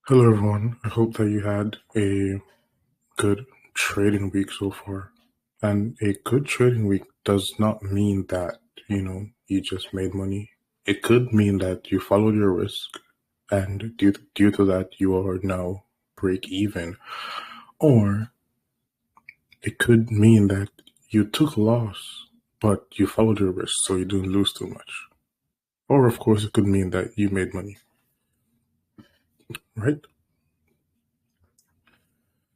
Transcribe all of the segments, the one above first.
Hello, everyone. I hope that you had a good trading week so far. And a good trading week does not mean that, you just made money. It could mean that you followed your risk and due to that, you are now break even. Or it could mean that you took a loss, but you followed your risk, so you didn't lose too much. Or, of course, it could mean that you made money, right?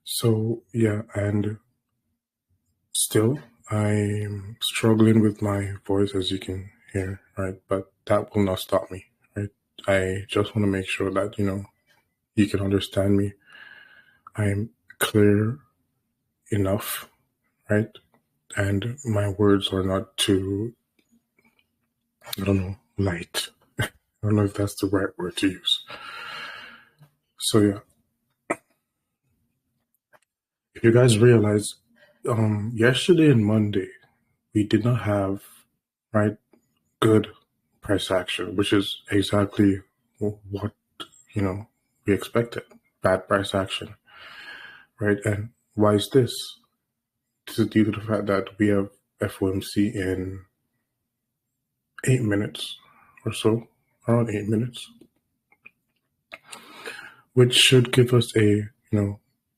So, yeah, and still, I'm struggling with my voice, as you can hear, right? But that will not stop me, right? I just want to make sure that, you can understand me. I'm clear enough, right? And my words are not too, I don't know, light. I don't know if that's the right word to use. So, yeah, if you guys realize, yesterday and Monday, we did not have, right, good price action, which is exactly what we expected. Bad price action, right? And why is this? This is due to the fact that we have FOMC in 8 minutes or so, around 8 minutes, which should give us a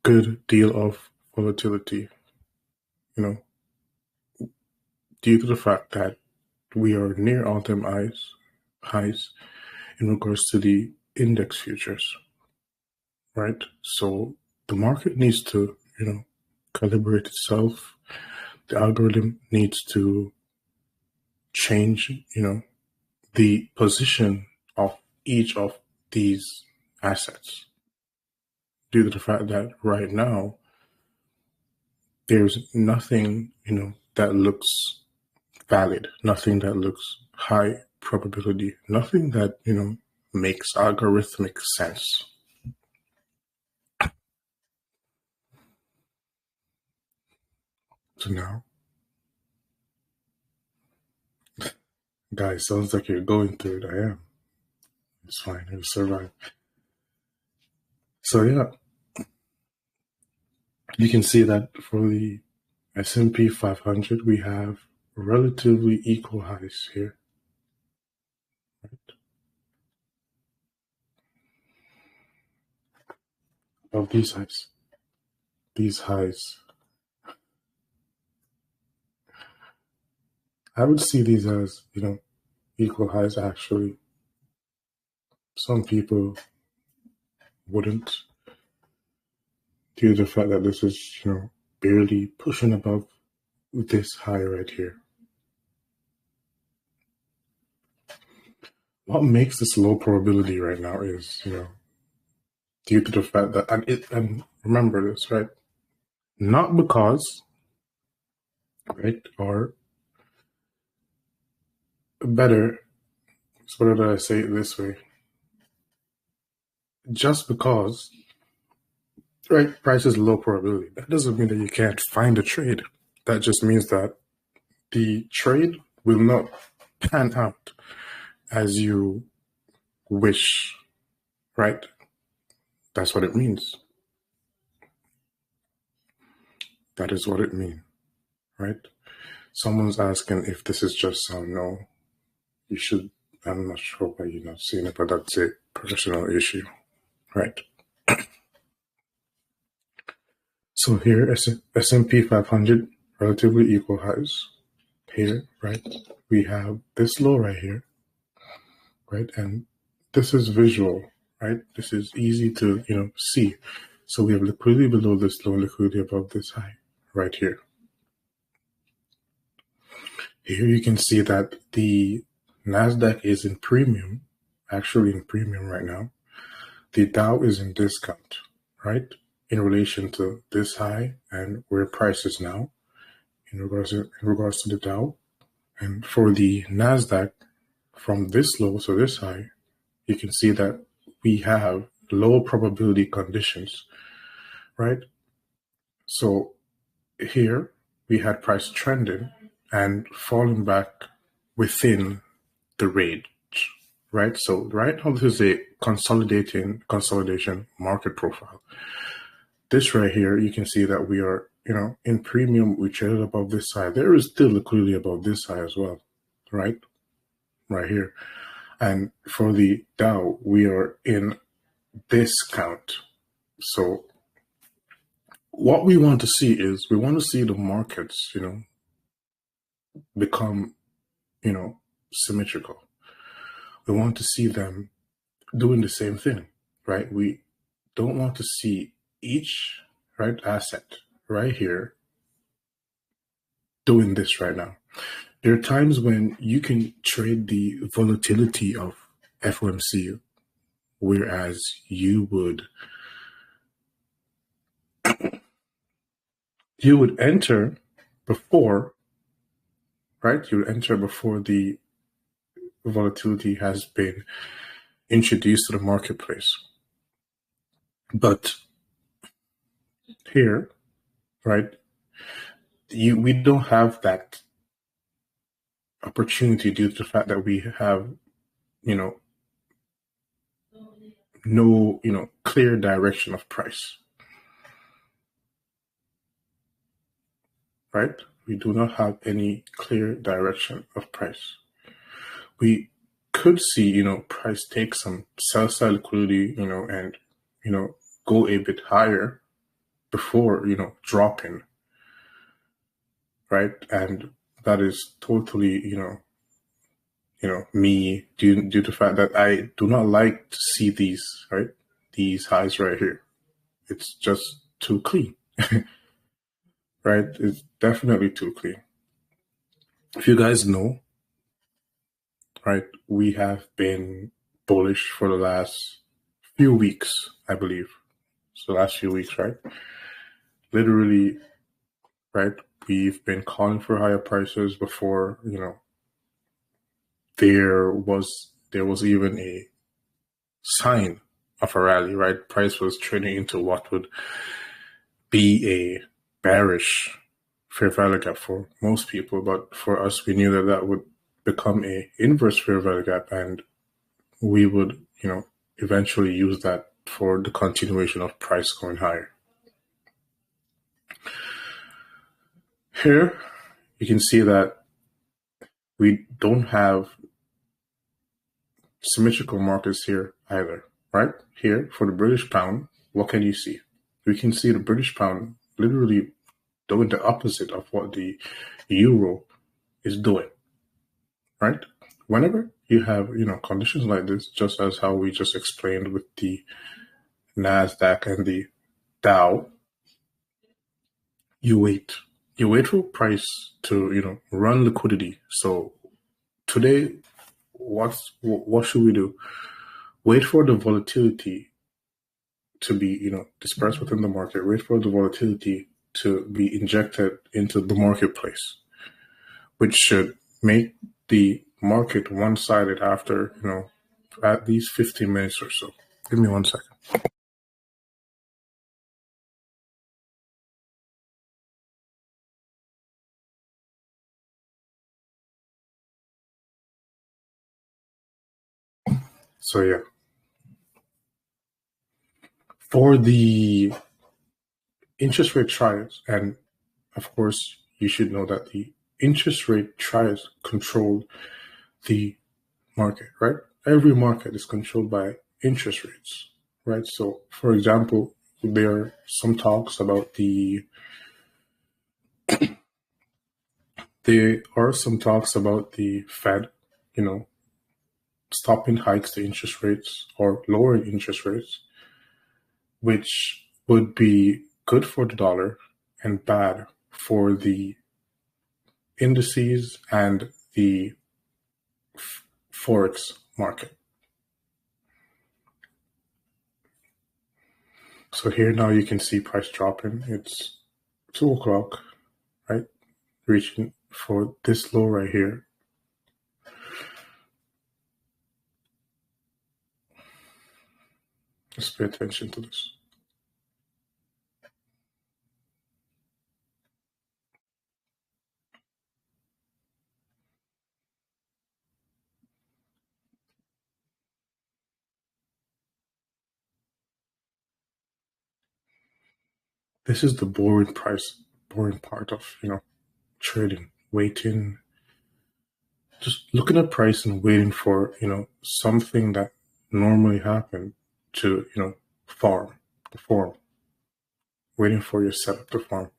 good deal of volatility. You know, due to the fact that we are near all-time highs in regards to the index futures, right? So the market needs to, calibrate itself. The algorithm needs to change, the position of each of these assets due to the fact that right now there's nothing, that looks valid, nothing that looks high probability, nothing that, makes algorithmic sense. So now, guys, sounds like you're going through it. I am. It's fine. You'll survive. So yeah, you can see that for the S&P 500, we have relatively equal highs here. Right? Of these highs. These highs. I would see these as, equal highs actually. Some people wouldn't, due to the fact that this is, barely pushing above this high right here. What makes this low probability right now is, due to the fact that, and remember this, right? Not because, right, or better, so what did I say it this way? Just because, right, price is low probability, that doesn't mean that you can't find a trade. That just means that the trade will not pan out as you wish, right? That's what it means. That is what it means, right? Someone's asking if this is just so. No, you should. I'm not sure why you're not seeing it, but that's a personal issue, right? So here, S&P 500, relatively equal highs. Here, right, we have this low right here, right, and this is visual, right? This is easy to see. So we have liquidity below this low, liquidity above this high, right here. Here you can see that the Nasdaq is in premium, actually in premium right now. The Dow is in discount, right, in relation to this high and where price is now in regards to the Dow. And for the Nasdaq, from this low to this high, you can see that we have low probability conditions, right? So here we had price trending and falling back within the range, right? So right now, this is a consolidation market profile. This right here, you can see that we are, in premium, we traded above this high. There is still liquidity above this high as well, right? Right here. And for the Dow, we are in discount. So what we want to see is we want to see the markets, become, symmetrical. We want to see them doing the same thing, right? We don't want to see each asset right here doing this right now. There are times when you can trade the volatility of FOMC, whereas you would enter before, right? You would enter before the volatility has been introduced to the marketplace. But here, right, we don't have that opportunity due to the fact that we have, no, clear direction of price, right? We do not have any clear direction of price. We could see, price take some sell side liquidity, and, go a bit higher before, dropping, right? And that is totally, me due to the fact that I do not like to see these, right? These highs right here. It's just too clean, right? It's definitely too clean. If you guys know, right, we have been bullish for the last few weeks, I believe. So last few weeks, right? Literally, right? We've been calling for higher prices before, there was even a sign of a rally, right? Price was trading into what would be a bearish fair value gap for most people, but for us, we knew that would become a inverse fair value gap, and we would, eventually use that for the continuation of price going higher. Here, you can see that we don't have symmetrical markets here either, right? Here, for the British pound, what can you see? We can see the British pound literally doing the opposite of what the euro is doing, right? Whenever you have, conditions like this, just as how we just explained with the NASDAQ and the Dow, you wait. You wait for price to, run liquidity. So today, what should we do? Wait for the volatility to be, dispersed within the market. Wait for the volatility to be injected into the marketplace, which should make the market one-sided after, at least 15 minutes or so. Give me 1 second. So yeah, for the interest rate trials, and of course, you should know that the interest rate trials control the market, right? Every market is controlled by interest rates, right? So, for example, there are some talks about the Fed, stopping hikes the interest rates or lowering interest rates, which would be good for the dollar and bad for the indices and the forex market. So here now you can see price dropping. It's 2 o'clock, right? Reaching for this low right here. Just pay attention to this. This is the boring part of, trading, waiting, just looking at price and waiting for, something that normally happen to, perform, waiting for your setup to form.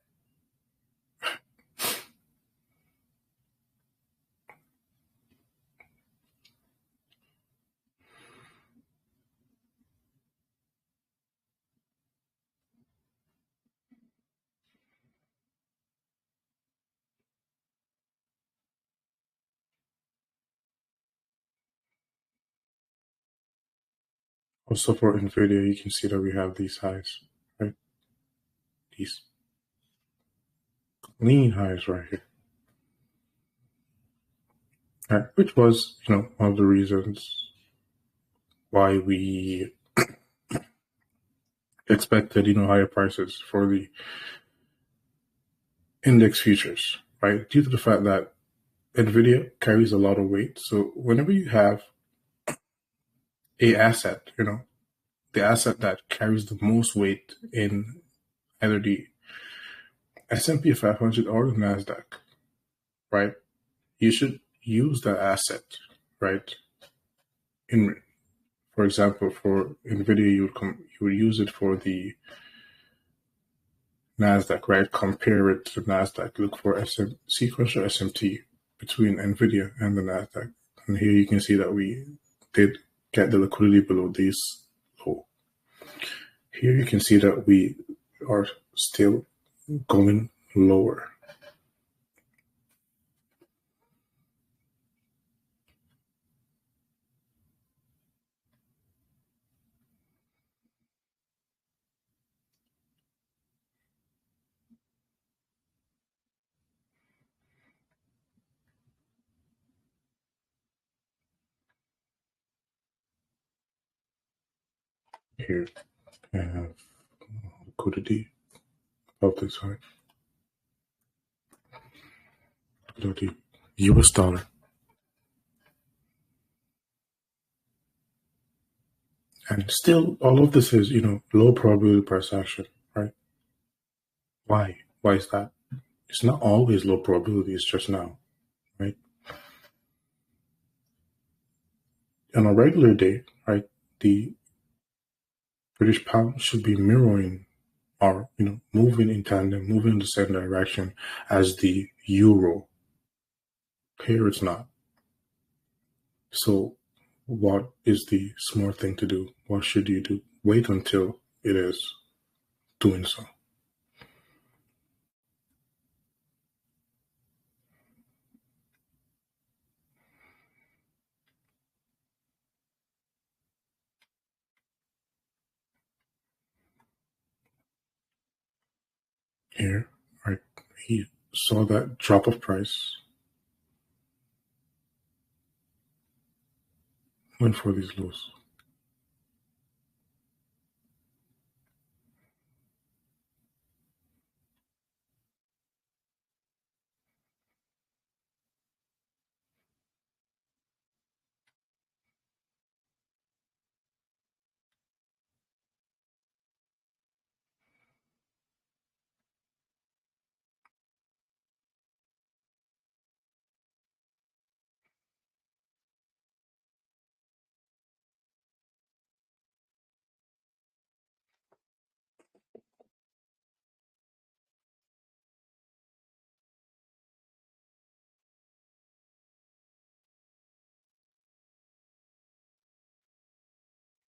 Also for NVIDIA, you can see that we have these highs, right? These clean highs right here. Right, which was, one of the reasons why we expected, higher prices for the index futures, right? Due to the fact that NVIDIA carries a lot of weight. So whenever you have a asset, the asset that carries the most weight in either the S&P 500 or the NASDAQ, right? You should use that asset, right? For example, for NVIDIA, you would use it for the NASDAQ, right? Compare it to NASDAQ. Look for sequential SMT between NVIDIA and the NASDAQ. And here you can see that we did get the liquidity below this low. Here you can see that we are still going lower. Here I have liquidity of this high. The US dollar. And still, all of this is, low probability price action, right? Why? Why is that? It's not always low probability, it's just now, right? On a regular day, right, the British pound should be mirroring or, moving in tandem, moving in the same direction as the euro. Here it's not. So what is the smart thing to do? What should you do? Wait until it is doing so. Here, right, he saw that drop of price, went for these lows.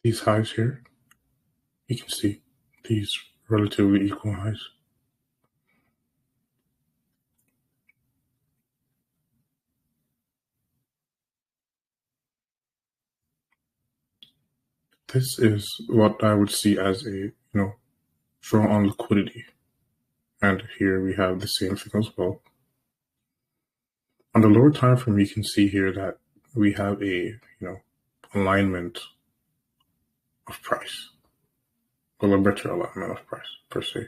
These highs here, you can see these relatively equal highs. This is what I would see as a, draw on liquidity. And here we have the same thing as well. On the lower time frame, you can see here that we have a, alignment of price, or a better alignment of price per se.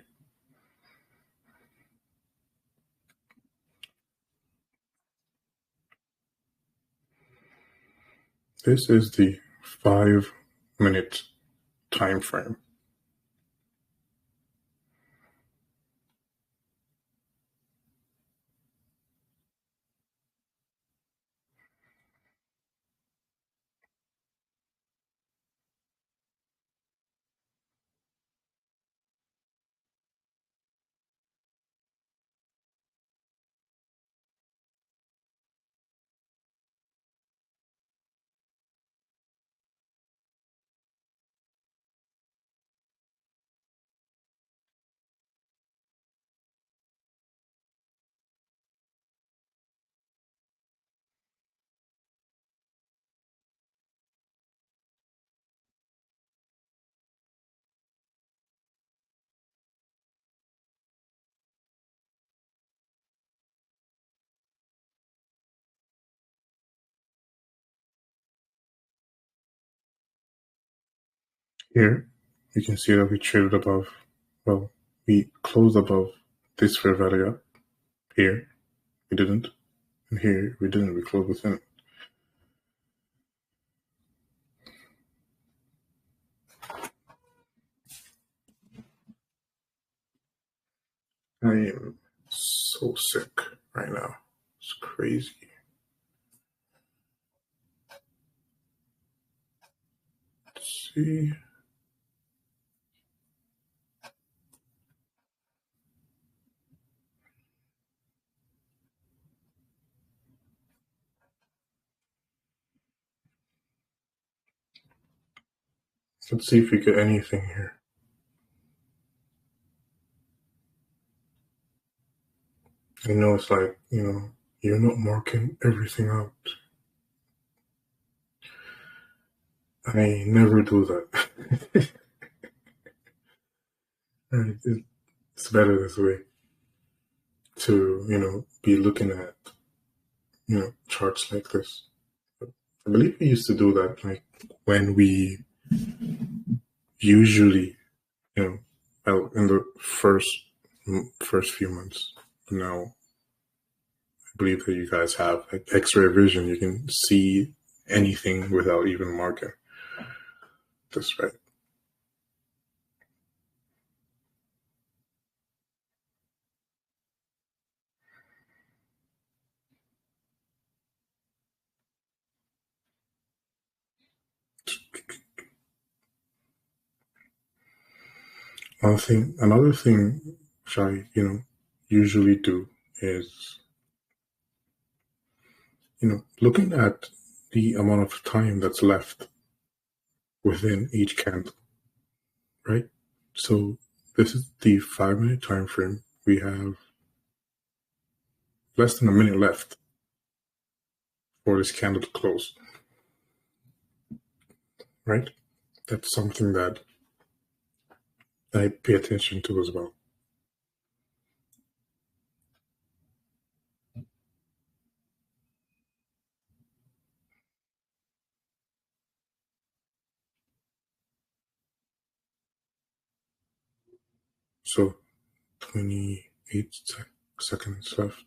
This is the 5-minute time frame. Here, you can see that we traded above, well, we closed above this fair value gap. Here, we didn't. And here, we didn't. We closed within it. I am so sick right now. It's crazy. Let's see. Let's see if we get anything here. I know it's like, you're not marking everything out. I never do that. It's better this way to, be looking at, charts like this. I believe we used to do that, like when we usually, well, in the first few months. Now, I believe that you guys have like X-ray vision. You can see anything without even marking. That's right. Another thing which I, usually do is, looking at the amount of time that's left within each candle, right? So this is the 5 minute time frame. We have less than a minute left for this candle to close, right? That's something that I pay attention to as well. So 28 seconds left.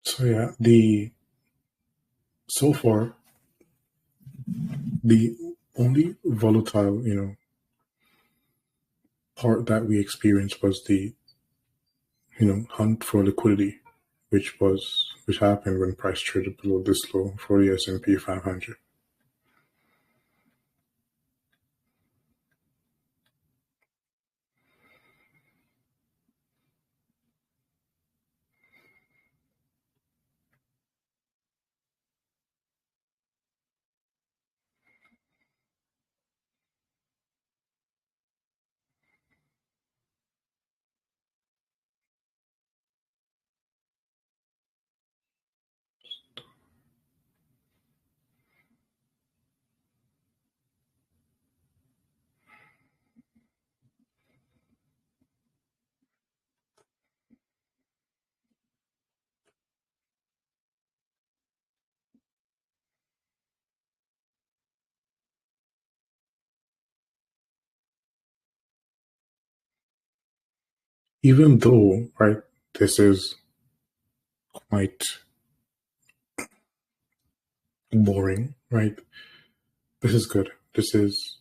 So yeah, the so far the only volatile, part that we experienced was the, hunt for liquidity, which happened when price traded below this low for the S&P 500. even though, right, this is quite boring, right? This is good. This is,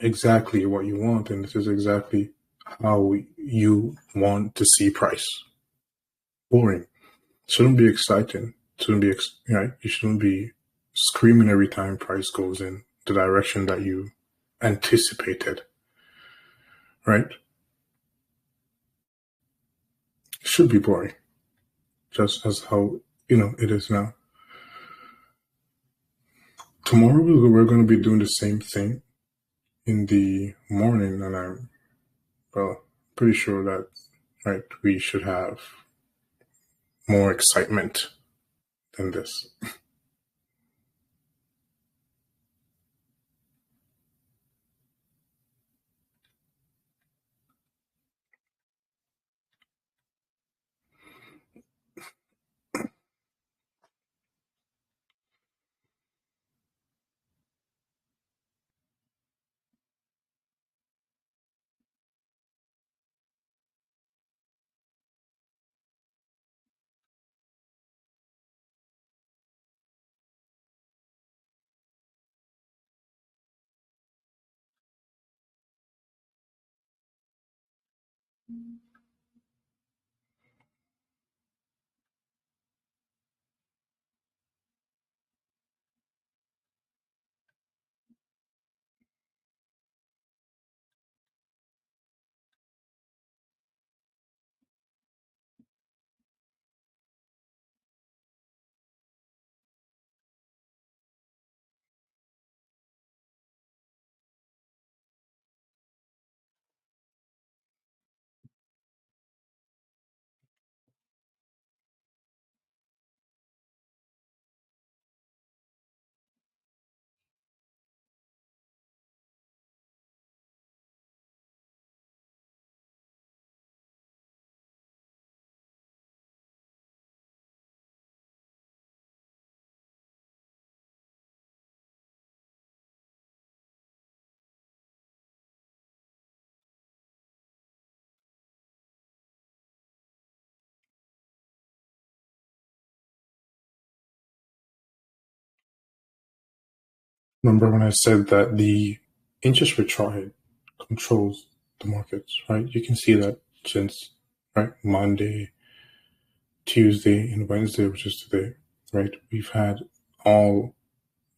exactly what you want, and this is exactly how you want to see price. Boring. Shouldn't be exciting. Shouldn't be, you shouldn't be screaming every time price goes in the direction that you anticipated, right? It should be boring, just as how, it is now. Tomorrow we're going to be doing the same thing in the morning, and I'm, pretty sure that, right, we should have more excitement than this. Remember when I said that the interest rate chart controls the markets, right? You can see that since, right, Monday, Tuesday, and Wednesday, which is today, right? We've had all,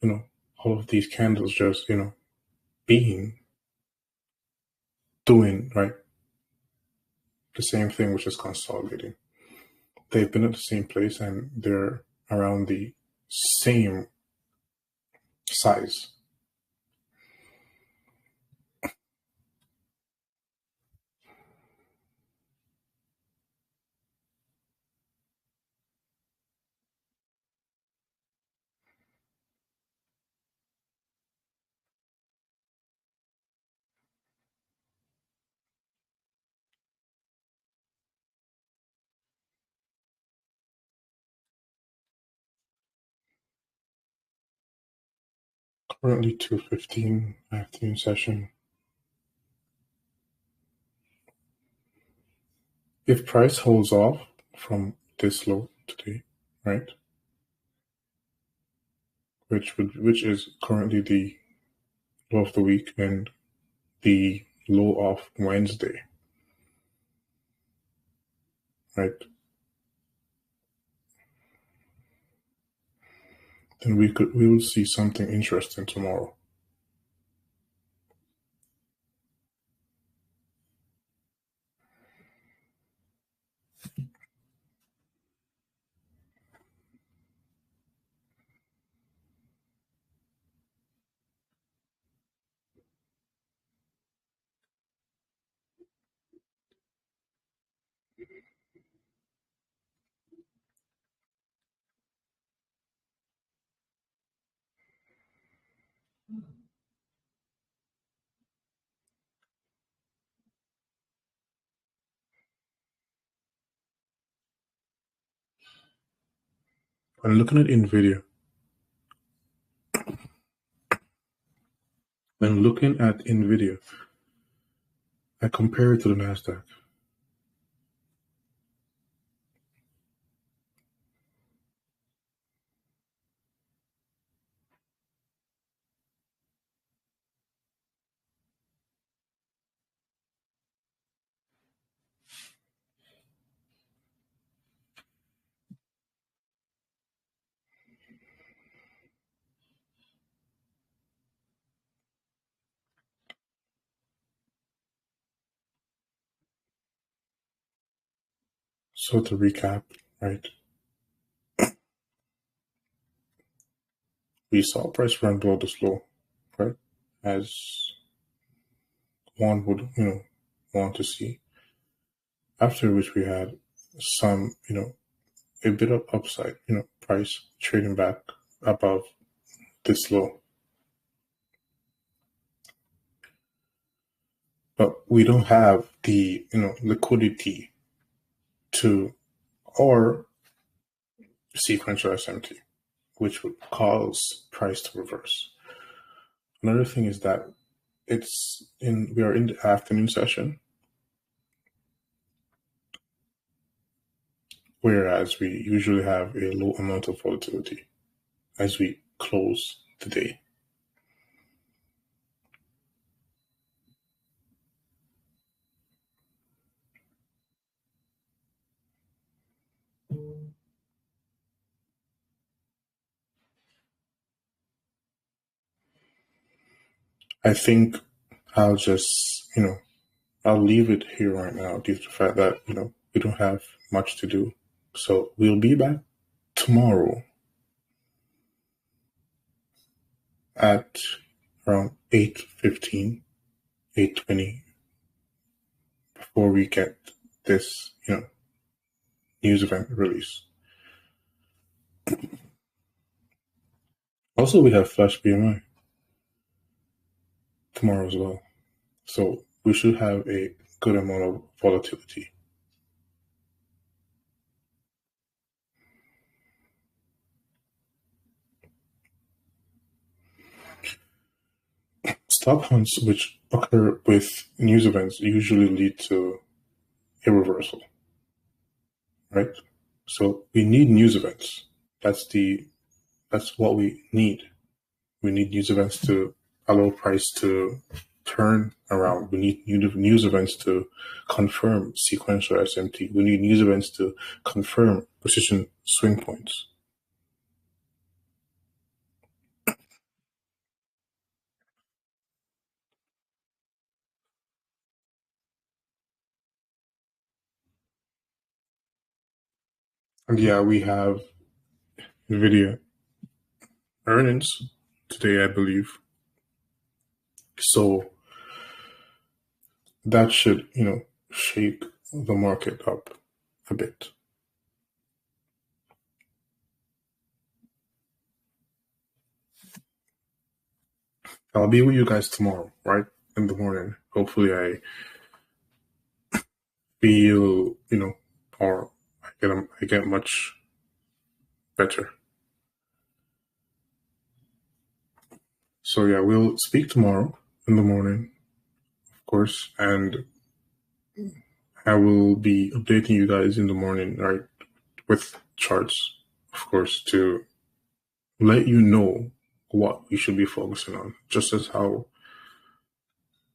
you know, all of these candles just, being, doing, right, the same thing, which is consolidating. They've been at the same place and they're around the same size. Currently 2:15 afternoon session. If price holds off from this low today, right, which is currently the low of the week and the low of Wednesday, right, then we will see something interesting tomorrow. When looking at Nvidia, I compare it to the Nasdaq. So to recap, right? We saw price run below this low, right? As one would, want to see. After which we had some, a bit of upside, price trading back above this low. But we don't have the, liquidity to, or sequential SMT, which would cause price to reverse. Another thing is that we are in the afternoon session, whereas we usually have a low amount of volatility as we close the day. I think I'll just, I'll leave it here right now due to the fact that, we don't have much to do. So we'll be back tomorrow at around 8:15, 8:20, before we get this, news event release. Also, we have Flash BMI tomorrow as well. So we should have a good amount of volatility. Stop hunts which occur with news events usually lead to a reversal, right? So we need news events. That's what we need. We need news events to allow price to turn around. We need news events to confirm sequential SMT. We need news events to confirm precision swing points. And yeah, we have NVIDIA earnings today, I believe. So that should, shake the market up a bit. I'll be with you guys tomorrow, right? In the morning. Hopefully I feel, or I get much better. So yeah, we'll speak tomorrow in the morning, of course, and I will be updating you guys in the morning, right, with charts, of course, to let you know what we should be focusing on, just as how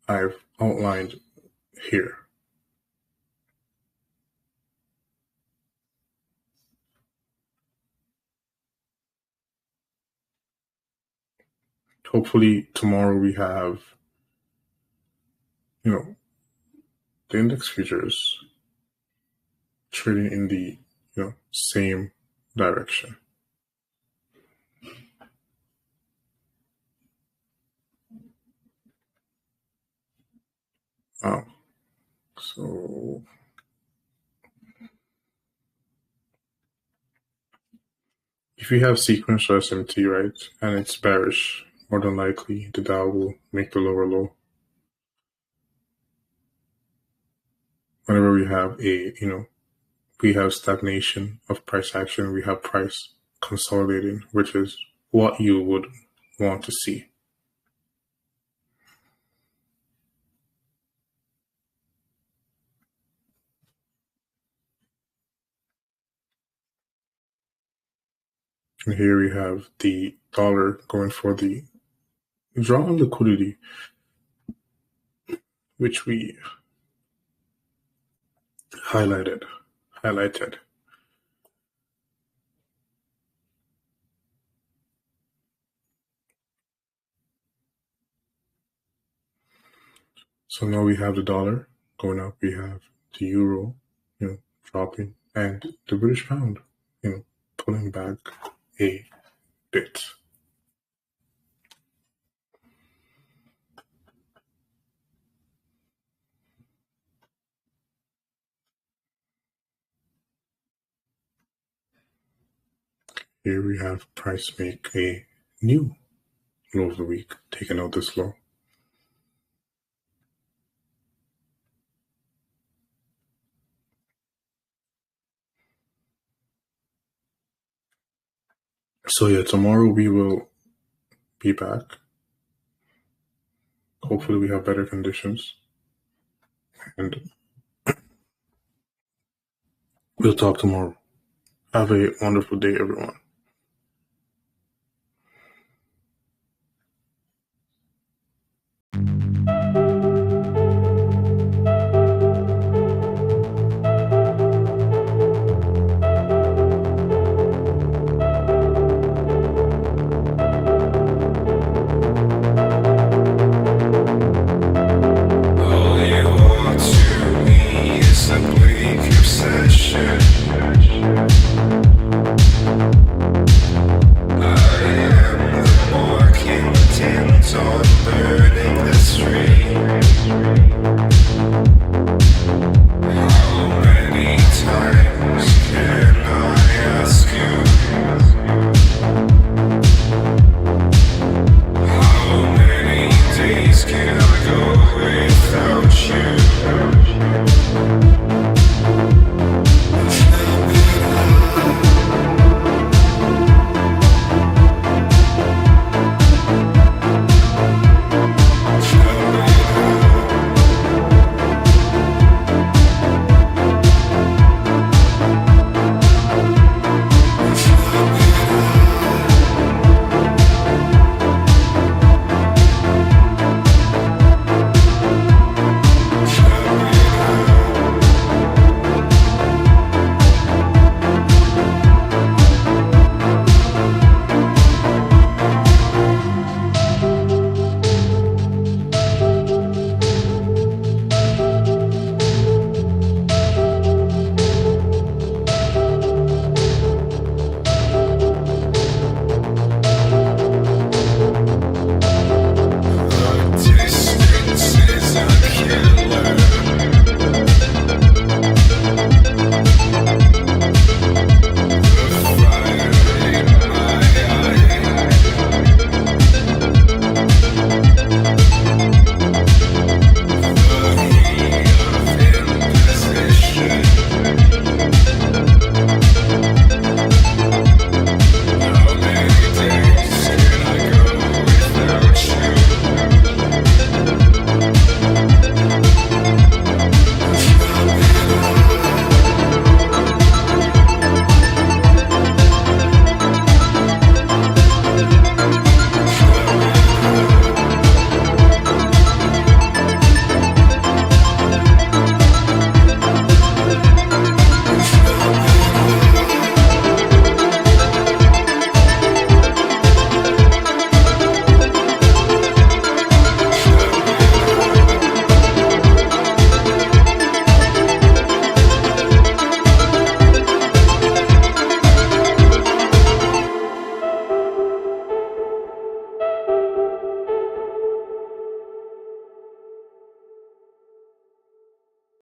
I've outlined here. Hopefully tomorrow we have, the index futures trading in the, same direction. So if you have sequential SMT, right, and it's bearish, more than likely the Dow will make the lower low. Whenever we have we have stagnation of price action, we have price consolidating, which is what you would want to see. And here we have the dollar going for the draw on liquidity, which we highlighted. So now we have the dollar going up. We have the euro, dropping. and the British pound, pulling back a bit. Here we have price make a new low of the week, taking out this low. So yeah, tomorrow we will be back. Hopefully we have better conditions. And we'll talk tomorrow. Have a wonderful day, everyone.